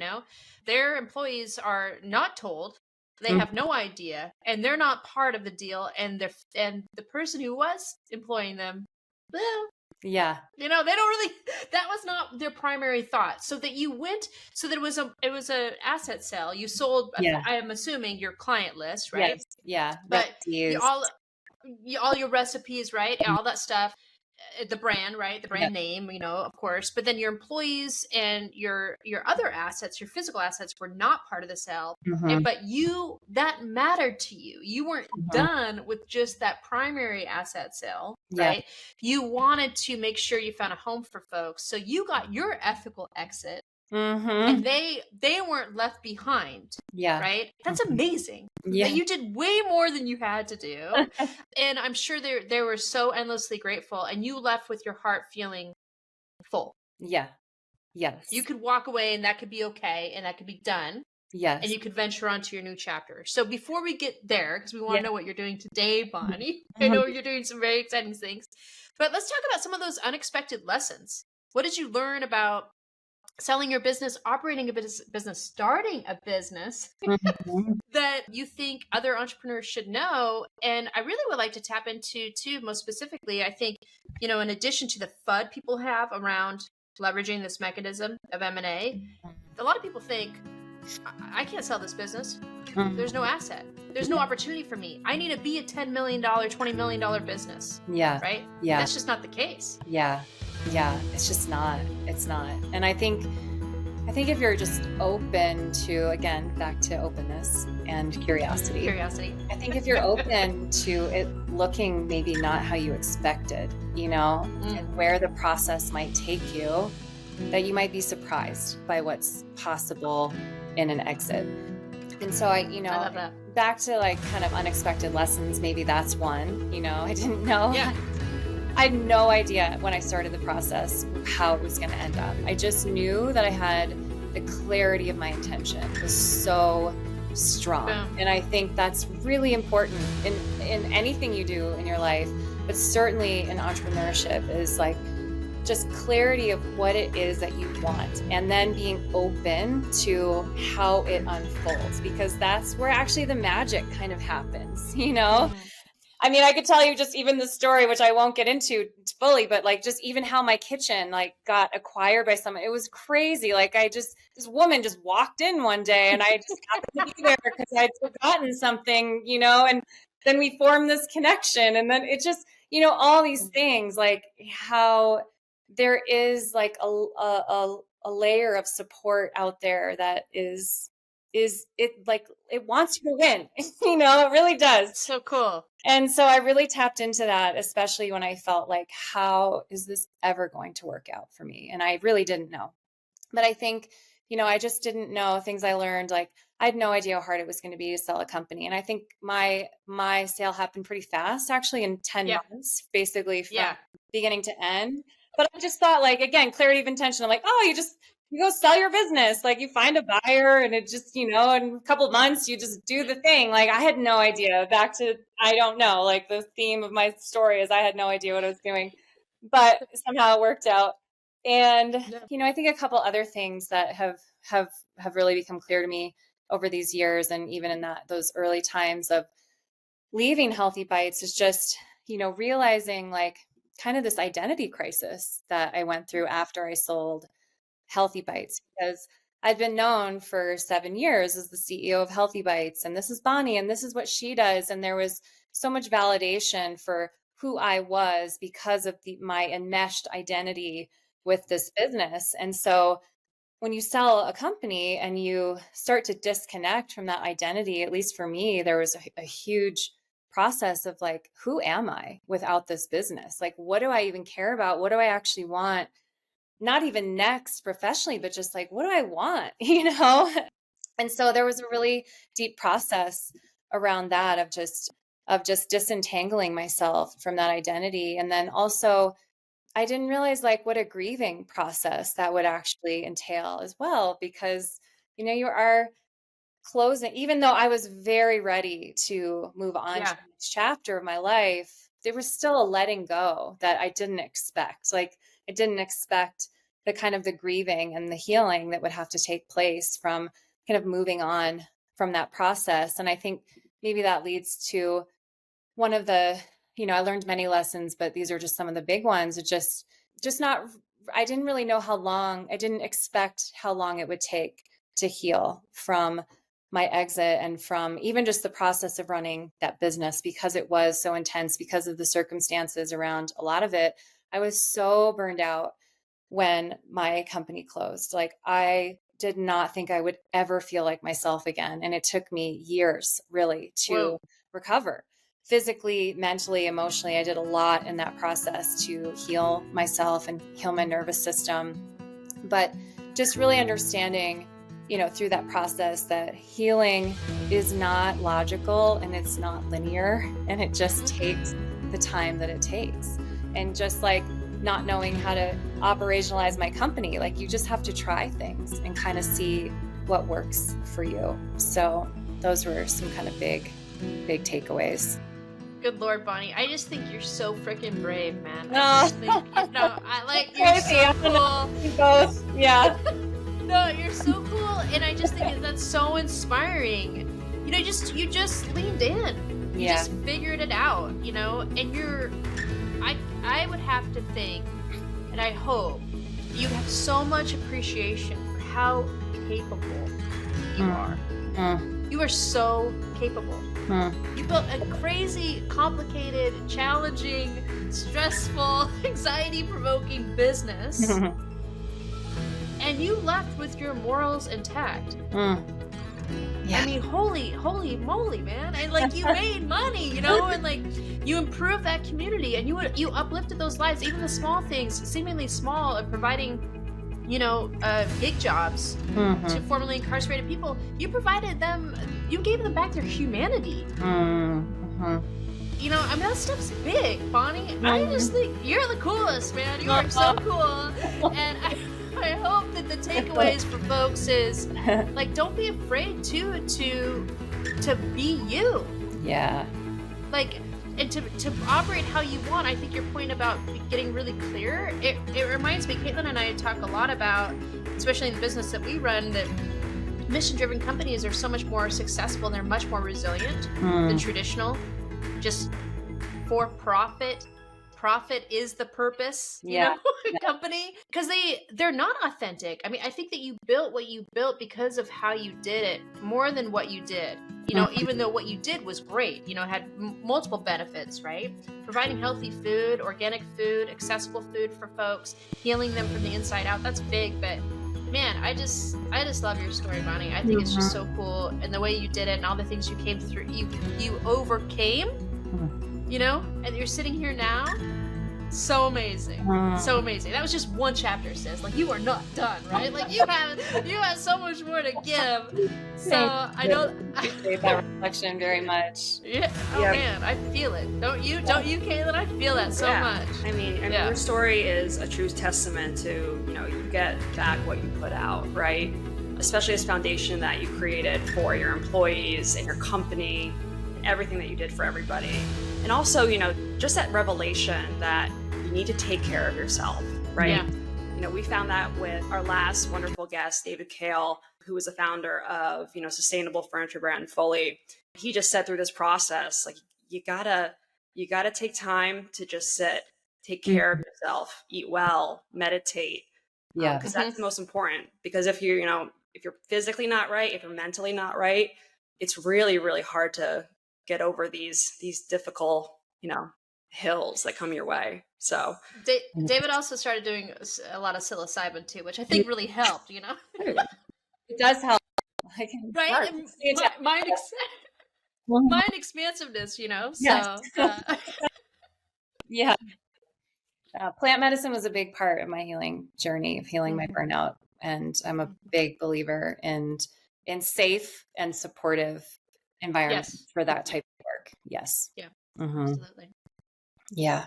their employees are not told. They have no idea, and they're not part of the deal. And the person who was employing them, well, they don't really, that was not their primary thought. So that it was a asset sale. You sold, I'm assuming, your client list, right? Yes. Yeah. But all your recipes, right? All that stuff. The brand, right? The brand name, of course, but then your employees and your other assets, your physical assets, were not part of the sale. But that mattered to you. You weren't done with just that primary asset sale, right? You wanted to make sure you found a home for folks. So you got your ethical exit. And they weren't left behind. Right. That's amazing. That you did way more than you had to do. And I'm sure they were so endlessly grateful, and you left with your heart feeling full. Yes. You could walk away, and that could be okay, and that could be done. Yes. and you could venture on to your new chapter. So before we get there, because we want to Yeah. know what you're doing today, Bonnie, I Mhm. know you're doing some very exciting things, but let's talk about some of those unexpected lessons. What did you learn about selling your business, operating a business, starting a business Mhm. that you think other entrepreneurs should know? And I really would like to tap into, too, most specifically, I think, in addition to the FUD people have around leveraging this mechanism of M&A, a lot of people think, I can't sell this business. There's no asset. There's no opportunity for me. I need to be a $10 million, $20 million business. Yeah. Right? Yeah. That's just not the case. Yeah. Yeah. It's just not. It's not. And I think if you're just open to, again, back to openness and curiosity. I think if you're open to it looking maybe not how you expected, and where the process might take you, that you might be surprised by what's possible in an exit. And so I love that. Back to like kind of unexpected lessons, maybe that's one. I didn't know. Yeah. I had no idea when I started the process how it was going to end up. I just knew that I had the clarity of my intention was so strong. Boom. And I think that's really important in anything you do in your life, but certainly in entrepreneurship is like just clarity of what it is that you want, and then being open to how it unfolds, because that's where actually the magic kind of happens, I mean, I could tell you just even the story, which I won't get into fully, but like just even how my kitchen like got acquired by someone. It was crazy. Like this woman just walked in one day and I just happened to be there because I'd forgotten something, and then we formed this connection. And then it just, all these things, like how there is like a layer of support out there that is it like it wants you to win, it really does. So cool. And so I really tapped into that, especially when I felt like, how is this ever going to work out for me? And I really didn't know. But I think, I just didn't know things I learned. Like I had no idea how hard it was going to be to sell a company. And I think my sale happened pretty fast, actually in 10 months, basically from beginning to end. But I just thought, like, again, clarity of intention. I'm like, oh, you go sell your business. Like you find a buyer and it just, in a couple of months, you just do the thing. Like I had no idea. Back to, I don't know, like the theme of my story is I had no idea what I was doing, but somehow it worked out. And, I think a couple other things that have really become clear to me over these years, and even in those early times of leaving Healthy Bites, is just, realizing like kind of this identity crisis that I went through after I sold Healthy Bites, because I've been known for 7 years as the CEO of Healthy Bites, and this is Bonnie, and this is what she does. And there was so much validation for who I was because of my enmeshed identity with this business. And so when you sell a company and you start to disconnect from that identity, at least for me, there was a huge process of like, who am I without this business? Like, what do I even care about? What do I actually want? Not even next professionally, but just like, what do I want? And so there was a really deep process around that of just disentangling myself from that identity. And then also I didn't realize like what a grieving process that would actually entail as well, because, you are closing, even though I was very ready to move on to the next chapter of my life, there was still a letting go that I didn't expect. Like I didn't expect the kind of the grieving and the healing that would have to take place from kind of moving on from that process. And I think maybe that leads to one of the, I learned many lessons, but these are just some of the big ones. It just not, I didn't really know how long, I didn't expect how long it would take to heal from my exit and from even just the process of running that business, because it was so intense because of the circumstances around a lot of it. I was so burned out when my company closed. Like I did not think I would ever feel like myself again. And it took me years really to recover. Physically, mentally, emotionally, I did a lot in that process to heal myself and heal my nervous system. But just really understanding, through that process that healing is not logical and it's not linear, and it just takes the time that it takes. And just like not knowing how to operationalize my company, like you just have to try things and kind of see what works for you. So those were some kind of big takeaways. Good Lord, Bonnie. I just think you're so freaking brave, man. No. I just think, I like, you're so cool. Both. Yeah. No, you're so cool. And I just think that's so inspiring. You know, you just leaned in. You just figured it out, you know, and I would have to think, and I hope you have so much appreciation for how capable you are. You are so capable. You built a crazy, complicated, challenging, stressful, anxiety-provoking business. And you left with your morals intact. I mean, holy moly, man. And like, you made money, you know, and like, you improved that community, and you uplifted those lives, even the small things, seemingly small, of providing, you know, gig jobs to formerly incarcerated people. You provided them, you gave them back their humanity. You know, I mean, that stuff's big, Bonnie. I just think you're the coolest, man. You are so cool. And I hope that the takeaways for folks is, like, don't be afraid to be you. Yeah. Like, and to operate how you want. I think your point about getting really clear, it reminds me, Caitlin and I talk a lot about, especially in the business that we run, that mission-driven companies are so much more successful. They're much more resilient than traditional, just for-profit. Profit is the purpose, you know, company, because they're not authentic. I mean, I think that you built what you built because of how you did it, more than what you did. You know, even though what you did was great, you know, it had multiple benefits, right? Providing healthy food, organic food, accessible food for folks, healing them from the inside out. That's big, but man, I just love your story, Bonnie. I think it's just so cool, and the way you did it, and all the things you came through, you overcame. You know, and you're sitting here now. So amazing. So amazing. That was just one chapter, sis. Like, you are not done, right? Like, you have so much more to give. So I know I appreciate that reflection very much. Yeah. Oh man, I feel it. Don't you, Caitlin? I feel that so much. I mean, your story is a true testament to, you know, you get back what you put out, right? Especially this foundation that you created for your employees and your company, and everything that you did for everybody. And also, you know, just that revelation that you need to take care of yourself, right? Yeah. You know, we found that with our last wonderful guest, David Kale, who was the founder of, you know, sustainable furniture brand Fully. He just said through this process, like, you gotta take time to just sit, take care of yourself, eat well, meditate. Yeah. Because that's the most important. Because if you're physically not right, if you're mentally not right, it's really, really hard to get over these difficult, you know, hills that come your way. So David also started doing a lot of psilocybin too, which I think really helped, you know. It does help. Right? Mind expansiveness, you know. So yeah. Plant medicine was a big part of my healing journey, of healing my burnout. And I'm a big believer in safe and supportive environment for that type of work. Yes. Yeah. Absolutely. Yeah.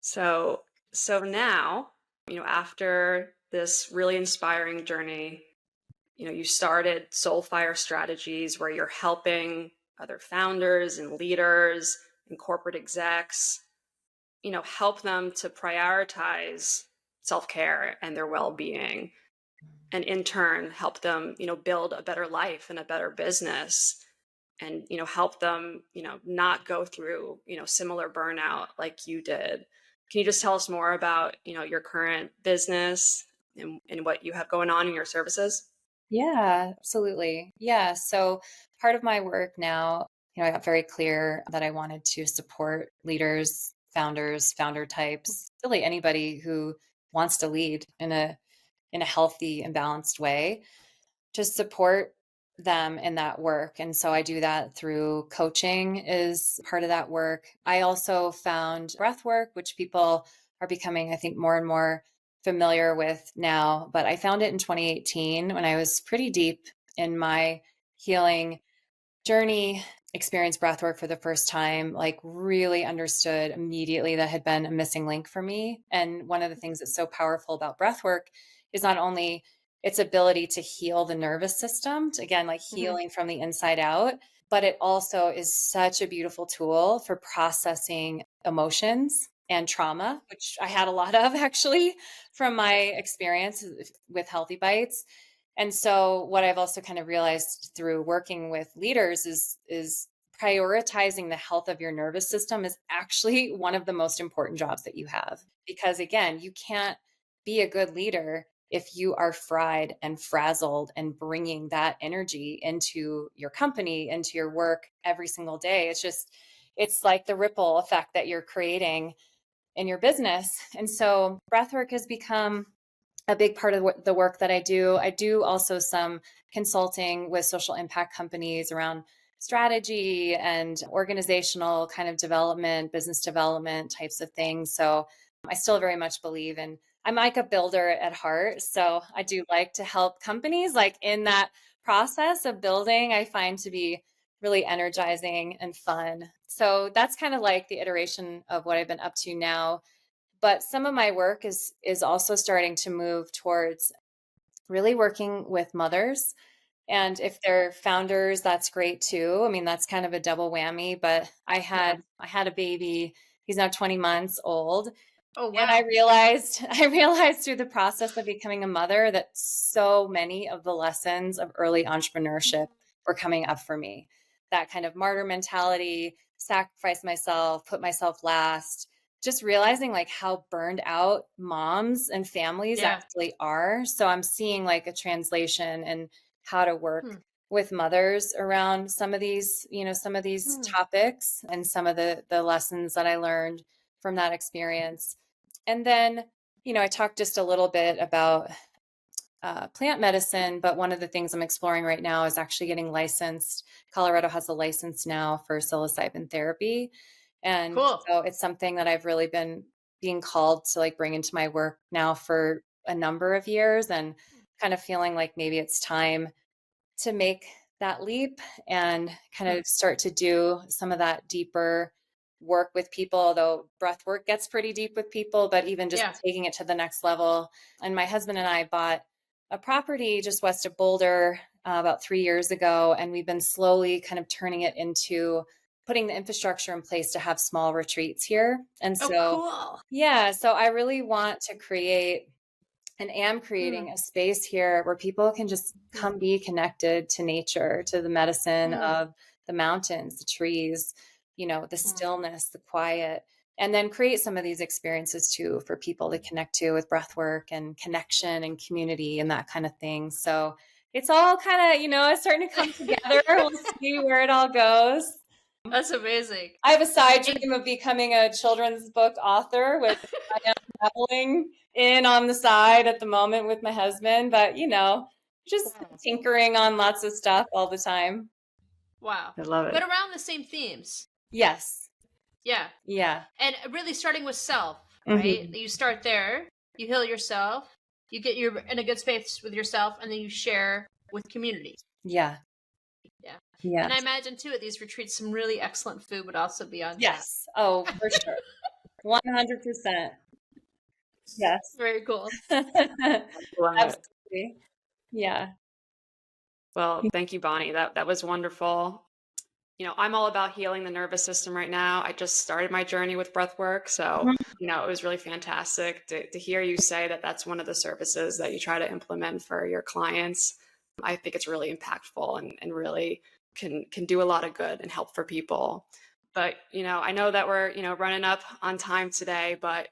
So now, you know, after this really inspiring journey, you know, you started Soulfire Strategies, where you're helping other founders and leaders and corporate execs, you know, help them to prioritize self-care and their well-being, and in turn help them, you know, build a better life and a better business, and, you know, help them, you know, not go through, you know, similar burnout like you did. Can you just tell us more about, you know, your current business and what you have going on in your services? Yeah, absolutely. Yeah. So part of my work now, you know, I got very clear that I wanted to support leaders, founders, founder types, really anybody who wants to lead in a healthy and balanced way, to support them in that work. And so I do that through coaching is part of that work. I also found breath work, which people are becoming, I think, more and more familiar with now. But I found it in 2018 when I was pretty deep in my healing journey, experienced breath work for the first time, like really understood immediately that had been a missing link for me. And one of the things that's so powerful about breath work is not only its ability to heal the nervous system, again, like healing from the inside out. But it also is such a beautiful tool for processing emotions and trauma, which I had a lot of actually from my experience with Healthy Bites. And so what I've also kind of realized through working with leaders is prioritizing the health of your nervous system is actually one of the most important jobs that you have. Because again, you can't be a good leader if you are fried and frazzled and bringing that energy into your company, into your work every single day. It's like the ripple effect that you're creating in your business. And so breathwork has become a big part of the work that I do. I do also some consulting with social impact companies around strategy and organizational kind of development, business development types of things. So I still very much believe in, I'm like a builder at heart. So I do like to help companies like in that process of building, I find to be really energizing and fun. So that's kind of like the iteration of what I've been up to now. But some of my work is also starting to move towards really working with mothers. And if they're founders, that's great too. I mean, that's kind of a double whammy, but I had a baby. He's now 20 months old. Oh, And wow. I realized through the process of becoming a mother that so many of the lessons of early entrepreneurship were coming up for me. That kind of martyr mentality, sacrifice myself, put myself last, just realizing like how burned out moms and families actually are. So I'm seeing like a translation and how to work with mothers around some of these, some of these topics and some of the lessons that I learned from that experience. And then, I talked just a little bit about plant medicine, but one of the things I'm exploring right now is actually getting licensed. Colorado has a license now for psilocybin therapy. And Cool. so it's something that I've really been being called to like bring into my work now for a number of years and kind of feeling like maybe it's time to make that leap and kind of start to do some of that deeper work with people, although breath work gets pretty deep with people, but even just taking it to the next level. And my husband and I bought a property just west of Boulder about 3 years ago. And we've been slowly kind of turning it into putting the infrastructure in place to have small retreats here. And so, cool. yeah, so I really want to create and am creating a space here where people can just come be connected to nature, to the medicine of the mountains, the trees, the stillness, the quiet, and then create some of these experiences too for people to connect to with breath work and connection and community and that kind of thing. So it's all kind of, it's starting to come together. We'll see where it all goes. That's amazing. I have a side dream of becoming a children's book author, which I am dabbling in on the side at the moment with my husband, but just tinkering on lots of stuff all the time. Wow. I love it. But around the same themes. Yes. Yeah. Yeah. And really starting with self, right? You start there, you heal yourself, you get in a good space with yourself, and then you share with community. Yeah. Yeah. Yeah. And I imagine too at these retreats, some really excellent food would also be on. Yes. Oh, for sure. 100%. Yes. Very cool. Absolutely. Yeah. Well, thank you, Bonnie. That was wonderful. I'm all about healing the nervous system right now. I just started my journey with breath work. So, it was really fantastic to hear you say that that's one of the services that you try to implement for your clients. I think it's really impactful and really can do a lot of good and help for people. But, I know that we're, running up on time today, but,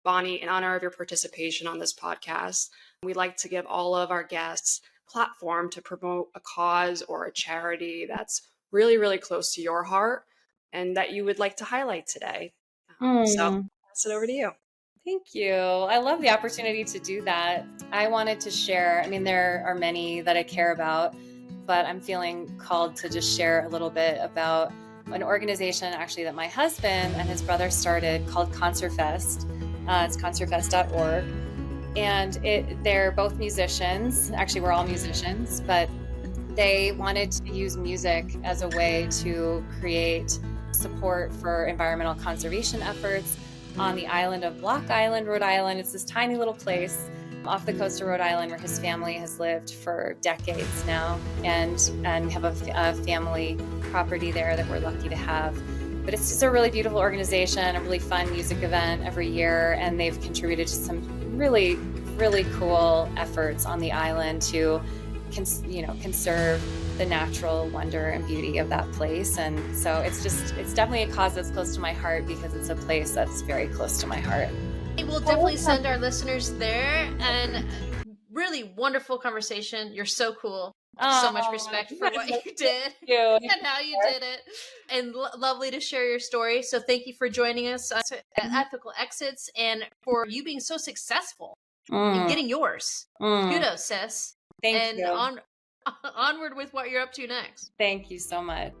Bonnie, in honor of your participation on this podcast, we'd like to give all of our guests platform to promote a cause or a charity that's really, really close to your heart and that you would like to highlight today. So pass it over to you. Thank you. I love the opportunity to do that. I wanted to share, there are many that I care about, but I'm feeling called to just share a little bit about an organization actually that my husband and his brother started called ConcertFest. It's concertfest.org. And they're both musicians. Actually, we're all musicians, but they wanted to use music as a way to create support for environmental conservation efforts on the island of Block Island, Rhode Island. It's this tiny little place. off the coast of Rhode Island, where his family has lived for decades now, and we have a family property there that we're lucky to have. But it's just a really beautiful organization, a really fun music event every year, and they've contributed to some really, really cool efforts on the island to conserve the natural wonder and beauty of that place. And so it's definitely a cause that's close to my heart, because it's a place that's very close to my heart. We'll definitely send our listeners there. And really wonderful conversation. You're so cool. So much respect for what you did and how you did it, and lovely to share your story. So thank you for joining us at Ethical Exits, and for you being so successful in getting yours. Kudos, sis. Thank you. And onward with what you're up to next. Thank you so much.